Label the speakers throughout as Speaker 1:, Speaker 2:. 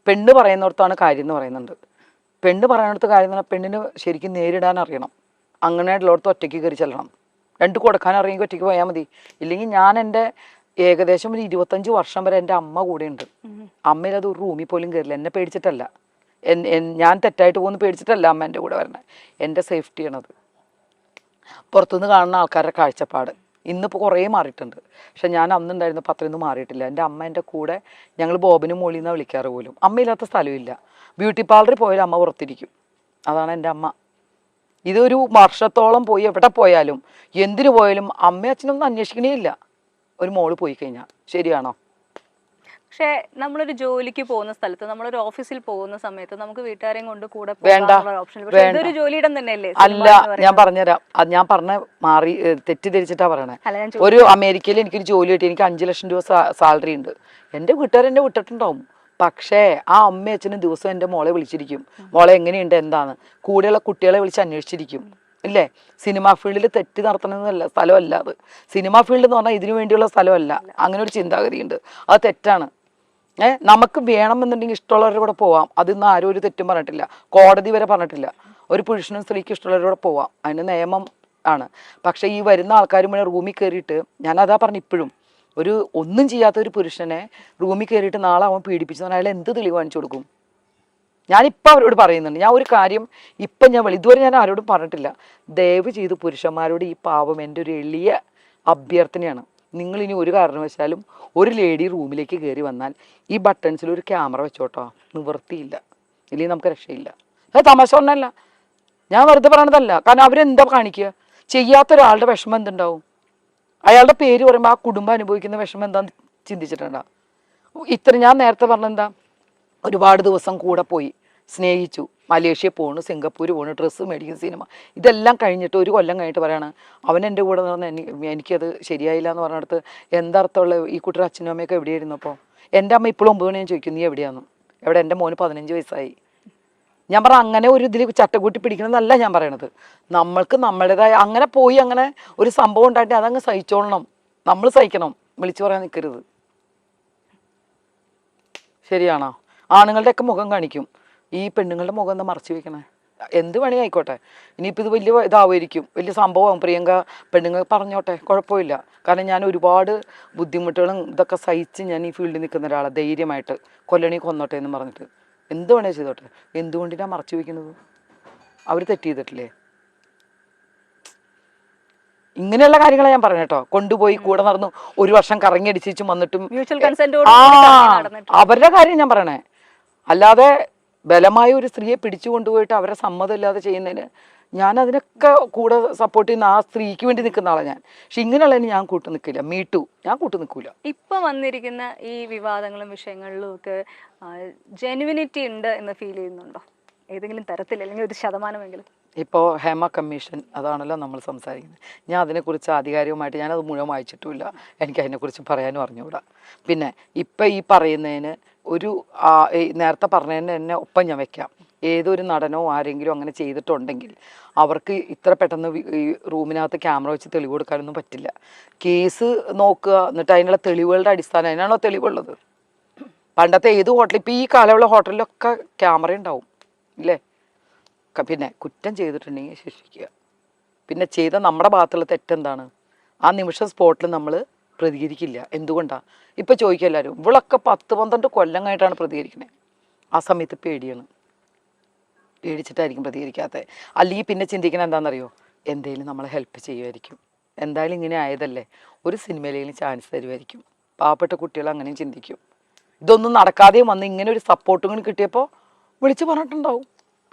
Speaker 1: പെണ്ണ് പറയുന്നിടത്താണ് കാര്യം എന്ന് പറയുന്നുണ്ട്. പെണ്ണ് പറയുന്നിടത്ത് കാര്യം എന്ന് പറഞ്ഞാൽ പെണ്ണിന് ശരിക്കും നേരിടാൻ അറിയണം. അങ്ങനെയുള്ളടത്ത് ഒറ്റയ്ക്ക് കയറി ചെല്ലണം. രണ്ട് കൊടുക്കാൻ അറിയെങ്കിൽ ഒറ്റയ്ക്ക് പോയാൽ മതി. ഇല്ലെങ്കിൽ ഞാൻ എൻ്റെ ഏകദേശം ഒരു 25 വർഷം വരെ എൻ്റെ അമ്മ കൂടെ ഉണ്ട്. അമ്മയിലത് ഒരു റൂമിൽ പോലും കയറില്ല. എന്നെ പേടിച്ചിട്ടല്ല, ഞാൻ തെറ്റായിട്ട് പോകുന്നു പേടിച്ചിട്ടല്ല അമ്മ എൻ്റെ കൂടെ വരണേ. എൻ്റെ സേഫ്റ്റിയാണത്. പുറത്തുനിന്ന് കാണുന്ന ആൾക്കാരുടെ കാഴ്ചപ്പാട് ഇന്നിപ്പോൾ കുറേ മാറിയിട്ടുണ്ട്. പക്ഷെ ഞാൻ അന്നുണ്ടായിരുന്നപ്പോൾ അത്രയൊന്നും മാറിയിട്ടില്ല. എൻ്റെ അമ്മ എൻ്റെ കൂടെ, ഞങ്ങൾ ബോബനും മോളിൽ നിന്നാണ് വിളിക്കാറ് പോലും. അമ്മയില്ലാത്ത സ്ഥലമില്ല. ബ്യൂട്ടി പാർലറിൽ പോയാലും അമ്മ പുറത്തിരിക്കും. അതാണ് എൻ്റെ അമ്മ. ഇതൊരു വർഷത്തോളം പോയി എവിടെ പോയാലും എന്തിനു പോയാലും അമ്മയും അച്ഛനൊന്നും അന്വേഷിക്കണേ ഇല്ല ഒരു മോള് പോയി കഴിഞ്ഞാൽ. ശരിയാണോ?
Speaker 2: പക്ഷെ നമ്മളൊരു ജോലിക്ക് പോകുന്ന സ്ഥലത്ത്, നമ്മളൊരു ഓഫീസിൽ പോകുന്ന സമയത്ത് നമുക്ക് വീട്ടുകാരെയും കൊണ്ട് കൂടെ
Speaker 1: വേണ്ട
Speaker 2: ജോലിയിടം തന്നെയല്ലേ?
Speaker 1: അല്ല, ഞാൻ പറഞ്ഞുതരാം. അത് ഞാൻ മാറി തെറ്റിദ്ധരിച്ചിട്ടാ പറയണേ. ഒരു അമേരിക്കയിൽ എനിക്കൊരു ജോലി കിട്ടി. എനിക്ക് 5 ലക്ഷം രൂപ സാലറി ഉണ്ട്. എൻ്റെ വീട്ടുകാർ എന്നെ വിട്ടിട്ടുണ്ടാവും. പക്ഷേ ആ അമ്മയും അച്ഛനും ദിവസം എൻ്റെ മോളെ വിളിച്ചിരിക്കും. മോളെ എങ്ങനെയുണ്ട്, എന്താണ്. കൂടെയുള്ള കുട്ടികളെ വിളിച്ച് അന്വേഷിച്ചിരിക്കും. ഇല്ലേ? സിനിമാ ഫീൽഡിൽ തെറ്റ് നടത്തണമെന്നല്ല സ്ഥലമല്ല അത്. സിനിമാ ഫീൽഡ് എന്ന് പറഞ്ഞാൽ ഇതിനു വേണ്ടിയുള്ള സ്ഥലമല്ല. അങ്ങനെ ഒരു ചിന്താഗതിയുണ്ട്. അത് തെറ്റാണ്. നമുക്ക് വേണമെന്നുണ്ടെങ്കിൽ ഇഷ്ടമുള്ളവരുടെ കൂടെ പോവാം. അതിന്ന് ആരും ഒരു തെറ്റും പറഞ്ഞിട്ടില്ല. കോടതി വരെ പറഞ്ഞിട്ടില്ല ഒരു പുരുഷനും സ്ത്രീക്ക് ഇഷ്ടമുള്ളവരുടെ കൂടെ പോവാം. അതിന് നിയമം ആണ്. പക്ഷേ ഈ വരുന്ന ആൾക്കാർ മുന്നേ റൂമിൽ കയറിയിട്ട്, ഞാനതാ പറഞ്ഞു, ഇപ്പോഴും ഒരു ഒന്നും ചെയ്യാത്ത ഒരു പുരുഷനെ റൂമിൽ കയറിയിട്ട് നാളെ അവൻ പീഡിപ്പിച്ചു അയാൾ എന്ത് തെളിവ് കാണിച്ചു കൊടുക്കും? ഞാനിപ്പോൾ അവരോട് പറയുന്നുണ്ട്. ഞാൻ ഒരു കാര്യം ഇപ്പം ഇതുവരെ ഞാൻ ആരോടും പറഞ്ഞിട്ടില്ല. ദയവ് ചെയ്ത് പുരുഷന്മാരോട് ഈ പാവം എൻ്റെ ഒരു എളിയ അഭ്യർത്ഥനയാണ്. നിങ്ങളിനി ഒരു കാരണവശാലും ഒരു ലേഡി റൂമിലേക്ക് കയറി വന്നാൽ ഈ ബട്ടൺസിൽ ഒരു ക്യാമറ വെച്ചോട്ടോ. നിവൃത്തിയില്ല, ഇല്ലെങ്കിൽ നമുക്ക് രക്ഷയില്ല. അത് തമാശ ഒന്നല്ല, ഞാൻ വെറുതെ പറയണതല്ല. കാരണം അവരെന്താ കാണിക്കുക? ചെയ്യാത്ത ഒരാളുടെ വിഷമം എന്തുണ്ടാവും? അയാളുടെ പേര് പറയുമ്പോൾ ആ കുടുംബം അനുഭവിക്കുന്ന വിഷമം എന്താന്ന് ചിന്തിച്ചിട്ടുണ്ടോ? ഞാൻ നേരത്തെ പറഞ്ഞെന്താ, ഒരുപാട് ദിവസം കൂടെ പോയി സ്നേഹിച്ചു, മലേഷ്യ പോണു, സിംഗപ്പൂർ പോണു, ഡ്രസ്സ് മേടിക്കുന്ന, സിനിമ, ഇതെല്ലാം കഴിഞ്ഞിട്ട് 1 കൊല്ലം കഴിഞ്ഞിട്ട് പറയാണ് അവൻ എൻ്റെ കൂടെ നിന്ന് എനിക്കത് ശരിയായില്ല എന്ന് പറഞ്ഞിടത്ത് എന്തർത്ഥമുള്ള? ഈ കുട്ടിയുടെ അച്ഛനും അമ്മയൊക്കെ എവിടെയായിരുന്നു? അപ്പോൾ എൻ്റെ അമ്മ ഇപ്പോഴും 9 മണി ഞാൻ ചോദിക്കും, നീ എവിടെയാണെന്ന്. എവിടെ? എൻ്റെ മോന് 15 വയസ്സായി. ഞാൻ പറഞ്ഞ അങ്ങനെ ഒരു ഇതിൽ ചട്ടക്കൂട്ടി പിടിക്കണമെന്നല്ല ഞാൻ പറയണത്. നമ്മൾക്ക് നമ്മുടേതായ അങ്ങനെ പോയി അങ്ങനെ ഒരു സംഭവം ഉണ്ടായിട്ട് അതങ്ങ് സഹിച്ചോളണം. നമ്മൾ സഹിക്കണം, വിളിച്ചു പറയാൻ നിൽക്കരുത്. ശരിയാണോ? ആണുങ്ങളുടെയൊക്കെ മുഖം കാണിക്കും, ഈ പെണ്ണുങ്ങളുടെ മുഖം എന്താ മറച്ചു വെക്കണേ? എന്ത് വേണേ ആയിക്കോട്ടെ. ഇനിയിപ്പോൾ ഇത് വലിയ ഇതാവുമായിരിക്കും, വലിയ സംഭവമാകും. പ്രിയങ്ക പെണ്ണുങ്ങൾ പറഞ്ഞോട്ടെ, കുഴപ്പമില്ല. കാരണം ഞാൻ ഒരുപാട് ബുദ്ധിമുട്ടുകളും ഇതൊക്കെ സഹിച്ച് ഞാൻ ഈ ഫീൽഡിൽ നിൽക്കുന്ന ഒരാളെ ധൈര്യമായിട്ട് കൊല്ലണി കൊന്നോട്ടെ എന്ന് പറഞ്ഞിട്ട് എന്ത് വേണേ ചെയ്തോട്ടെ. എന്തുകൊണ്ടിനാണ് മറച്ചു വയ്ക്കുന്നത്? അവർ തെറ്റ് ചെയ്തിട്ടില്ലേ? ഇങ്ങനെയുള്ള കാര്യങ്ങളാണ് ഞാൻ പറഞ്ഞു കേട്ടോ. കൊണ്ടുപോയി കൂടെ നടന്നു 1 വർഷം കറങ്ങി അടിച്ചും വന്നിട്ടും അവരുടെ കാര്യം ഞാൻ പറയണേ. അല്ലാതെ ബലമായ ഒരു സ്ത്രീയെ പിടിച്ചു കൊണ്ടുപോയിട്ട് അവരെ സമ്മതമില്ലാതെ ചെയ്യുന്നതിന് ഞാൻ അതിനൊക്കെ കൂടെ സപ്പോർട്ട് ചെയ്യുന്ന ആ സ്ത്രീക്ക് വേണ്ടി നിൽക്കുന്ന ആളാണ് ഞാൻ. പക്ഷെ ഇങ്ങനെയുള്ളതിന് ഞാൻ കൂട്ടു നിൽക്കില്ല. മീട്ടു ഞാൻ കൂട്ടു നിൽക്കൂല.
Speaker 2: ഇപ്പൊ വന്നിരിക്കുന്ന ഈ വിവാദങ്ങളും വിഷയങ്ങളിലും ഒക്കെ ജെനുവിനിറ്റി ഉണ്ട് എന്ന് ഫീൽ ചെയ്യുന്നുണ്ടോ? ഏതെങ്കിലും തരത്തിൽ, അല്ലെങ്കിൽ ഒരു ശതമാനമെങ്കിലും?
Speaker 1: ഇപ്പോൾ ഹേമ കമ്മീഷൻ അതാണല്ലോ നമ്മൾ സംസാരിക്കുന്നത്. ഞാൻ അതിനെക്കുറിച്ച് ആധികാരികമായിട്ട് ഞാനത് മുഴുവൻ വായിച്ചിട്ടുമില്ല. എനിക്ക് അതിനെക്കുറിച്ച് പറയാനും അറിഞ്ഞുകൂടാ. പിന്നെ ഇപ്പം ഈ പറയുന്നതിന് ഒരു നേരത്തെ പറഞ്ഞതിന് എന്നെ ഒപ്പം ഞാൻ വെക്കാം. ഏതൊരു നടനോ ആരെങ്കിലും അങ്ങനെ ചെയ്തിട്ടുണ്ടെങ്കിൽ അവർക്ക് ഇത്ര പെട്ടെന്ന് ഈ റൂമിനകത്ത് ക്യാമറ വെച്ച് തെളിവ് കൊടുക്കാനൊന്നും പറ്റില്ല. കേസ് നോക്കുക, എന്നിട്ട് അതിനുള്ള തെളിവുകളുടെ അടിസ്ഥാനം, അതിനാണോ തെളിവുള്ളത്? പണ്ടത്തെ ഏത് ഹോട്ടലിൽ, ഇപ്പോൾ ഈ കാലമുള്ള ഹോട്ടലിലൊക്കെ ക്യാമറ ഉണ്ടാവും ഇല്ലേ? പിന്നെ കുറ്റം ചെയ്തിട്ടുണ്ടെങ്കിൽ ശിക്ഷിക്കുക. പിന്നെ ചെയ്ത നമ്മുടെ ഭാഗത്തുള്ള തെറ്റെന്താണ്? ആ നിമിഷം സ്പോട്ടിൽ നമ്മൾ പ്രതികരിക്കില്ല. എന്തുകൊണ്ടാണ്? ഇപ്പം ചോദിക്കുക എല്ലാവരും, ഇവളൊക്കെ 10-12 കൊല്ലം കഴിഞ്ഞിട്ടാണ് പ്രതികരിക്കുന്നത്. ആ സമയത്ത് പേടിയാണ്, പേടിച്ചിട്ടായിരിക്കും പ്രതികരിക്കാത്തത്. അല്ലെങ്കിൽ പിന്നെ ചിന്തിക്കുന്നത് എന്താണെന്നറിയോ? എന്തെങ്കിലും നമ്മളെ ഹെൽപ്പ് ചെയ്യുമായിരിക്കും. എന്തായാലും ഇങ്ങനെ ആയതല്ലേ, ഒരു സിനിമയിലെങ്കിലും ചാൻസ് തരുമായിരിക്കും. പാവപ്പെട്ട കുട്ടികൾ അങ്ങനെയും ചിന്തിക്കും. ഇതൊന്നും നടക്കാതെയും വന്ന് ഇങ്ങനെ ഒരു സപ്പോർട്ടും കിട്ടിയപ്പോൾ വിളിച്ച് പറഞ്ഞിട്ടുണ്ടാവും.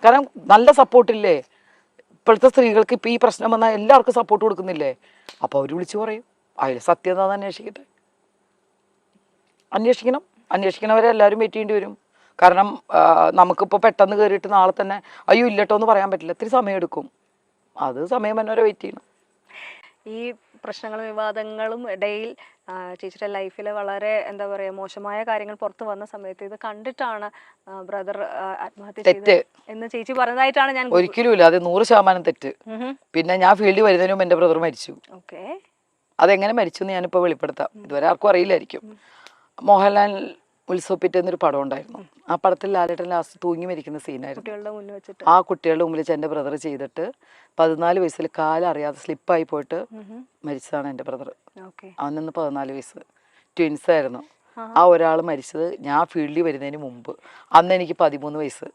Speaker 1: കാരണം നല്ല സപ്പോർട്ടില്ലേ ഇപ്പോഴത്തെ സ്ത്രീകൾക്ക്? ഇപ്പം ഈ പ്രശ്നം വന്നാൽ എല്ലാവർക്കും സപ്പോർട്ട് കൊടുക്കുന്നില്ലേ? അപ്പോൾ അവർ വിളിച്ചു പറയും. അതിൽ സത്യം എന്താണെന്ന് അന്വേഷിക്കട്ടെ. അന്വേഷിക്കണവരെ എല്ലാവരും വെയിറ്റ് ചെയ്യേണ്ടി വരും. കാരണം നമുക്കിപ്പോൾ പെട്ടെന്ന് കയറിയിട്ട് നാളെ തന്നെ അയ്യോ ഇല്ലട്ടോ എന്ന് പറയാൻ പറ്റില്ല. ഇത്തിരി സമയമെടുക്കും. അത് സമയം തന്നെ വരെ വെയിറ്റ് ചെയ്യണം.
Speaker 2: ഈ പ്രശ്നങ്ങളും വിവാദങ്ങളും ഇടയിൽ ചേച്ചിയുടെ ലൈഫിൽ വളരെ എന്താ പറയുക മോശമായ കാര്യങ്ങൾ പുറത്തു വന്ന സമയത്ത് ഇത് കണ്ടിട്ടാണ് ബ്രദർ ആത്മഹത്യ ചെയ്തത് എന്ന് ചേച്ചി പറഞ്ഞതായിട്ടാണ് ഞാൻ.
Speaker 1: ഒരിക്കലും ഇല്ല, അത് 100% തെറ്റ്. പിന്നെ ഞാൻ ഫീൽഡിൽ വരുന്നതിന് മുമ്പ് എൻ്റെ ബ്രദർ മരിച്ചു. അതെങ്ങനെ മരിച്ചു എന്ന് ഞാനിപ്പോൾ വെളിപ്പെടുത്താം. ഇതുവരെ ആർക്കും അറിയില്ലായിരിക്കും. മോഹൻലാൽ ഉത്സവപ്പിറ്റെന്നൊരു പടം ഉണ്ടായിരുന്നു. ആ പടത്തിൽ ലാലേട്ടൻ ലാസ്റ്റ് തൂങ്ങി മരിക്കുന്ന സീനായിരുന്നു.
Speaker 2: കുട്ടികളുടെ മുന്നിൽ വെച്ചിട്ട്
Speaker 1: ആ കുട്ടികളുടെ മുമ്പിൽ വെച്ച് എൻ്റെ ബ്രദർ ചെയ്തിട്ട് 14 വയസ്സിൽ കാലറിയാതെ സ്ലിപ്പായി പോയിട്ട് മരിച്ചതാണ് എൻ്റെ ബ്രദർ.
Speaker 2: ഓക്കെ.
Speaker 1: അവനന്ന് 14 വയസ്സ്, ട്വിൻസ് ആയിരുന്നു. ആ ഒരാൾ മരിച്ചത് ഞാൻ ഫീൽഡിൽ വരുന്നതിന് മുമ്പ്. അന്ന് എനിക്ക് 13 വയസ്സ്.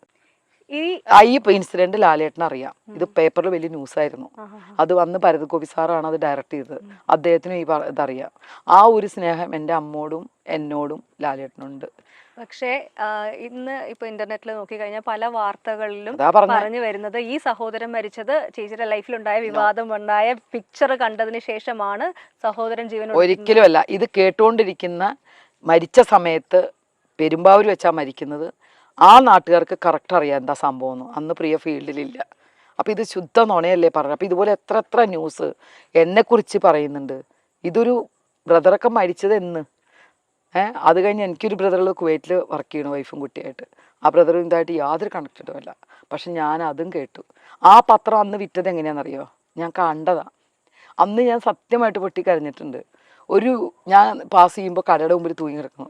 Speaker 1: ഈ ഇൻസിഡന്റ് ലാലേട്ടന് അറിയാം. ഇത് പേപ്പറിൽ വലിയ ന്യൂസ് ആയിരുന്നു. അത് വന്ന് ഭരത് ഗോപി സാറാണ് അത് ഡയറക്റ്റ് ചെയ്തത്. അദ്ദേഹത്തിനും ഇതറിയാം. ആ ഒരു സ്നേഹം എൻ്റെ അമ്മോടും എന്നോടും ലാലേട്ടനുണ്ട്.
Speaker 2: പക്ഷേ ഇന്ന് ഇപ്പൊ ഇന്റർനെറ്റിൽ നോക്കിക്കഴിഞ്ഞാൽ പല വാർത്തകളിലും പറഞ്ഞു വരുന്നത് ഈ സഹോദരൻ മരിച്ചത് ചേച്ചിയുടെ ലൈഫിലുണ്ടായ വിവാദം ഉണ്ടായ പിക്ചർ കണ്ടതിന് ശേഷമാണ് സഹോദരൻ ജീവൻ.
Speaker 1: ഒരിക്കലും അല്ല. ഇത് കേട്ടുകൊണ്ടിരിക്കുന്ന മരിച്ച സമയത്ത് പെരുമ്പാവൂർ വെച്ചാ മരിക്കുന്നത്. ആ നാട്ടുകാർക്ക് കറക്റ്റ് അറിയാം എന്താ സംഭവം. അന്ന് പ്രിയ ഫീൽഡിലില്ല. അപ്പം ഇത് ശുദ്ധ നുണയല്ലേ പറഞ്ഞത്. അപ്പം ഇതുപോലെ എത്ര ന്യൂസ് എന്നെക്കുറിച്ച് പറയുന്നുണ്ട്. ഇതൊരു ബ്രദറൊക്കെ മരിച്ചത് എന്ന്. അത് കഴിഞ്ഞ് എനിക്കൊരു ബ്രദറുകൾ കുവൈറ്റിൽ വർക്ക് ചെയ്യണം, വൈഫും കുട്ടിയായിട്ട്. ആ ബ്രദറും ഇതായിട്ട് യാതൊരു കണക്റ്റഡും അല്ല. പക്ഷെ ഞാൻ അതും കേട്ടു. ആ പത്രം അന്ന് വിറ്റത് എങ്ങനെയാണെന്നറിയോ? ഞാൻ കണ്ടതാ. അന്ന് ഞാൻ സത്യമായിട്ട് പൊട്ടിക്കരഞ്ഞിട്ടുണ്ട്. ഞാൻ പാസ് ചെയ്യുമ്പോൾ കടയുടെ മുമ്പിൽ തൂങ്ങി കിടക്കുന്നു.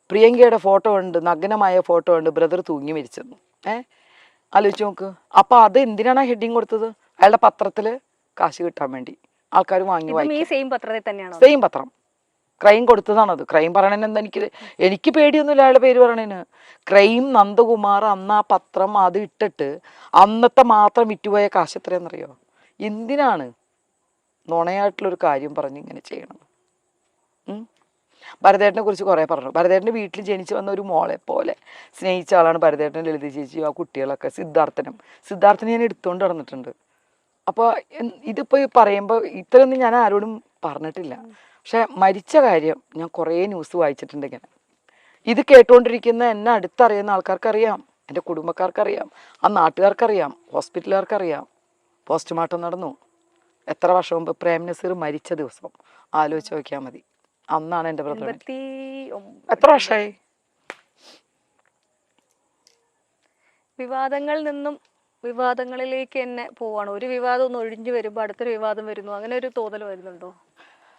Speaker 1: പ്രിയങ്കയുടെ ഫോട്ടോ ഉണ്ട്, നഗ്നമായ ഫോട്ടോ ഉണ്ട്, ബ്രദർ തൂങ്ങി മരിച്ചെന്നു. ആലോചിച്ച് നോക്ക്. അപ്പം അത് എന്തിനാണ് ഹെഡിങ് കൊടുത്തത്? അയാളുടെ പത്രത്തിൽ കാശ് കിട്ടാൻ വേണ്ടി ആൾക്കാർ വാങ്ങി വായിക്കും. സെയിം പത്രം ക്രൈം കൊടുത്തതാണത്. ക്രൈം പറയണേന് എന്താ എനിക്ക് പേടിയൊന്നുമില്ല അയാളുടെ പേര് പറയണേന്. ക്രൈം നന്ദകുമാർ അന്ന് ആ പത്രം അത് ഇട്ടിട്ട് അന്നത്തെ മാത്രം വിറ്റുപോയ കാശ് എത്രയാണെന്നറിയോ? എന്തിനാണ് നുണയായിട്ടുള്ളൊരു കാര്യം പറഞ്ഞ് ഇങ്ങനെ ചെയ്യണം? ഭരതേട്ടനെ കുറിച്ച് കുറേ പറഞ്ഞു. ഭരതേട്ടൻ്റെ വീട്ടിൽ ജനിച്ചു വന്ന ഒരു മോളെ പോലെ സ്നേഹിച്ച ആളാണ് ഭരതേട്ടൻ, ലളിത ചേച്ചി, ആ കുട്ടികളൊക്കെ. സിദ്ധാർത്ഥനെ ഞാൻ എടുത്തുകൊണ്ട് നടന്നിട്ടുണ്ട്. അപ്പോൾ ഇതിപ്പോൾ പറയുമ്പോൾ ഇത്രയൊന്നും ഞാൻ ആരോടും പറഞ്ഞിട്ടില്ല. പക്ഷെ മരിച്ച കാര്യം ഞാൻ കുറേ ന്യൂസ് വായിച്ചിട്ടുണ്ട് ഇങ്ങനെ. ഇത് കേട്ടുകൊണ്ടിരിക്കുന്ന എന്നെ അടുത്തറിയുന്ന ആൾക്കാർക്കറിയാം, എൻ്റെ കുടുംബക്കാർക്കറിയാം, ആ നാട്ടുകാർക്കറിയാം, ഹോസ്പിറ്റലുകാർക്കറിയാം. പോസ്റ്റ്മോർട്ടം നടന്നു എത്ര വർഷം മുമ്പ്. പ്രേം നസീർ മരിച്ച ദിവസം ആലോചിച്ച് നോക്കിയാൽ മതി. അന്നാണ് എൻ്റെ ബ്രദർ. എത്ര വർഷമായി?
Speaker 2: വിവാദങ്ങളിൽ നിന്നും വിവാദങ്ങളിലേക്ക് തന്നെ പോവാണ്. ഒരു വിവാദം ഒന്ന് ഒഴിഞ്ഞു വരുമ്പോൾ അടുത്തൊരു വിവാദം വരുന്നു. അങ്ങനെ ഒരു തോന്നൽ വരുന്നുണ്ടോ?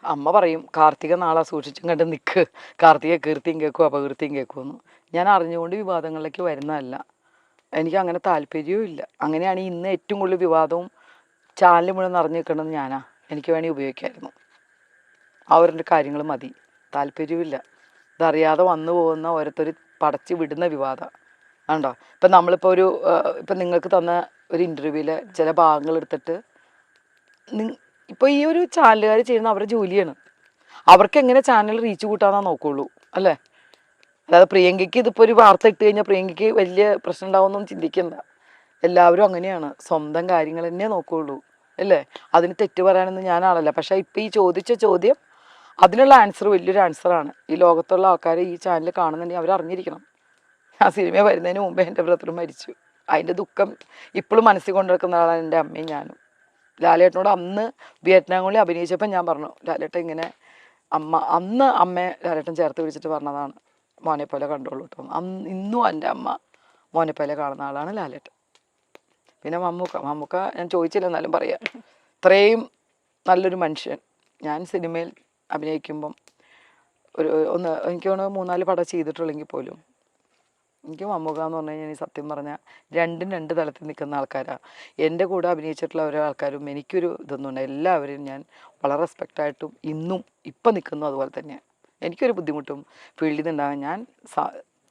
Speaker 1: അമ്മ പറയും കാർത്തിക നാളെ സൂക്ഷിച്ചും കണ്ട് നിൽക്ക്, കാർത്തിക കീർത്തിയും കേൾക്കും അപകീർത്തിയും കേൾക്കുമെന്ന്. ഞാൻ അറിഞ്ഞുകൊണ്ട് വിവാദങ്ങളിലേക്ക് വരുന്നതല്ല. എനിക്ക് അങ്ങനെ താല്പര്യവും ഇല്ല. അങ്ങനെയാണ് ഇന്ന് ഏറ്റവും കൂടുതൽ വിവാദവും ചാനൽ മുഴുവൻ നിറഞ്ഞു നിൽക്കണമെന്ന് ഞാനാ. എനിക്ക് വേണമെങ്കിൽ ഉപയോഗിക്കായിരുന്നു. അവരുടെ കാര്യങ്ങൾ മതി, താല്പര്യമില്ല. ഇതറിയാതെ വന്നു പോകുന്ന ഓരോരുത്തർ പടച്ച് വിടുന്ന വിവാദം ആണ്ടോ. ഇപ്പം നമ്മളിപ്പോൾ ഇപ്പം നിങ്ങൾക്ക് തന്ന ഒരു ഇൻ്റർവ്യൂവിൽ ചില ഭാഗങ്ങൾ എടുത്തിട്ട് ഇപ്പോൾ ഈ ഒരു ചാനലുകാർ ചെയ്യുന്ന അവരുടെ ജോലിയാണ്. അവർക്ക് എങ്ങനെ ചാനൽ റീച്ച് കൂട്ടാന്നാ നോക്കുള്ളൂ അല്ലേ? അതായത് പ്രിയങ്കയ്ക്ക് ഇതിപ്പോൾ ഒരു വാർത്ത ഇട്ട് കഴിഞ്ഞാൽ പ്രിയങ്കയ്ക്ക് വലിയ പ്രശ്നം ഉണ്ടാവുമെന്നൊന്നും ചിന്തിക്കണ്ട. എല്ലാവരും അങ്ങനെയാണ്, സ്വന്തം കാര്യങ്ങൾ തന്നെ നോക്കുള്ളൂ അല്ലേ? അതിന് തെറ്റ് പറയാനൊന്നും ഞാനാണല്ല. പക്ഷേ ഇപ്പം ഈ ചോദിച്ച ചോദ്യം അതിനുള്ള ആൻസർ വലിയൊരു ആൻസറാണ്. ഈ ലോകത്തുള്ള ആൾക്കാർ ഈ ചാനൽ കാണുന്നുണ്ടെങ്കിൽ അവരറിഞ്ഞിരിക്കണം. ആ സിനിമ വരുന്നതിന് മുമ്പേ എൻ്റെ ബ്രദർ മരിച്ചു. അതിൻ്റെ ദുഃഖം ഇപ്പോഴും മനസ്സിൽ കൊണ്ടുനടക്കുന്ന ആളാണ് എൻ്റെ അമ്മയും ഞാനും. ലാലേട്ടനോട് അന്ന് വിയറ്റ്നാം കോളി അഭിനയിച്ചപ്പോൾ ഞാൻ പറഞ്ഞു, ലാലേട്ടൻ ഇങ്ങനെ അന്ന് അമ്മയെ ലാലേട്ടൻ ചേർത്ത് പിടിച്ചിട്ട് പറഞ്ഞതാണ്, മോനെ പോലെ കണ്ടോളൂ കേട്ടോ. ഇന്നും എൻ്റെ അമ്മ മോനെ പോലെ കാണുന്ന ആളാണ് ലാലേട്ടൻ. പിന്നെ മമ്മൂക്ക ഞാൻ ചോദിച്ചില്ല എന്നാലും പറയാം, ഇത്രയും നല്ലൊരു മനുഷ്യൻ. ഞാൻ സിനിമയിൽ അഭിനയിക്കുമ്പം എനിക്ക് തോന്നുന്നു 3-4 പടം ചെയ്തിട്ടുള്ളെങ്കിൽ പോലും എനിക്ക് മമ്മൂക്ക എന്ന് പറഞ്ഞു കഴിഞ്ഞാൽ സത്യം പറഞ്ഞാൽ രണ്ട് തലത്തിൽ നിൽക്കുന്ന ആൾക്കാരാണ്. എൻ്റെ കൂടെ അഭിനയിച്ചിട്ടുള്ള ഓരോ ആൾക്കാരും എനിക്കൊരു ഇതൊന്നുണ്ട്. എല്ലാവരെയും ഞാൻ വളരെ റെസ്പെക്റ്റായിട്ടും ഇപ്പം നിൽക്കുന്നു അതുപോലെ തന്നെയാണ്. എനിക്കൊരു ബുദ്ധിമുട്ടും ഫീൽഡിൽ നിന്നുണ്ടാകാൻ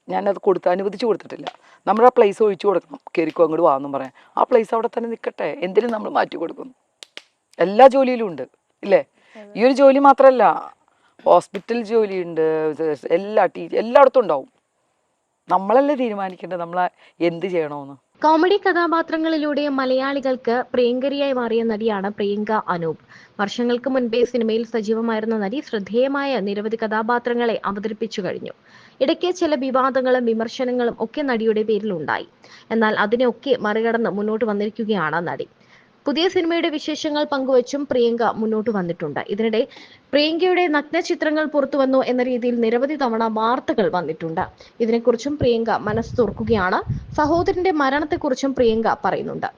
Speaker 1: ഞാനത് അനുവദിച്ചു കൊടുത്തിട്ടില്ല. നമ്മുടെ ആ പ്ലേസ് ഒഴിച്ചു കൊടുക്കണം. കയറിക്കോ അങ്ങോട്ട് വാന്നും പറയാം. ആ പ്ലേസ് അവിടെ തന്നെ നിൽക്കട്ടെ. എന്തിനും നമ്മൾ മാറ്റി കൊടുക്കുന്നു. എല്ലാ ജോലിയിലും ഉണ്ട് ഇല്ലേ? ഈ ഒരു ജോലി മാത്രമല്ല, ഹോസ്പിറ്റൽ ജോലിയുണ്ട്, എല്ലായിടത്തും ഉണ്ടാവും. നമ്മളല്ലേ തീരുമാനിക്കേണ്ടത് നമ്മൾ എന്ത് ചെയ്യണമെന്ന്.
Speaker 3: കോമഡി കഥാപാത്രങ്ങളിലൂടെ മലയാളികൾക്ക് പ്രിയങ്കരിയായി മാറിയ നടിയാണ് പ്രിയങ്ക അനൂപ്. വർഷങ്ങൾക്ക് മുൻപേ സിനിമയിൽ സജീവമായിരുന്ന നടി ശ്രദ്ധേയമായ നിരവധി കഥാപാത്രങ്ങളെ അവതരിപ്പിച്ചു കഴിഞ്ഞു. ഇടയ്ക്ക് ചില വിവാദങ്ങളും വിമർശനങ്ങളും ഒക്കെ നടിയുടെ പേരിലുണ്ടായി. എന്നാൽ അതിനെയൊക്കെ മറികടന്ന് മുന്നോട്ട് വന്നിരിക്കുകയാണ് നടി. പുതിയ സിനിമയുടെ വിശേഷങ്ങൾ പങ്കുവച്ചും പ്രിയങ്ക മുന്നോട്ട് വന്നിട്ടുണ്ട്. ഇതിനിടെ പ്രിയങ്കയുടെ നഗ്നചിത്രങ്ങൾ പുറത്തുവന്നു എന്ന രീതിയിൽ നിരവധി തവണ വാർത്തകൾ വന്നിട്ടുണ്ട്. ഇതിനെക്കുറിച്ചും പ്രിയങ്ക മനസ്സ് തുറക്കുകയാണ്. സഹോദരന്റെ മരണത്തെക്കുറിച്ചും പ്രിയങ്ക പറയുന്നുണ്ട്.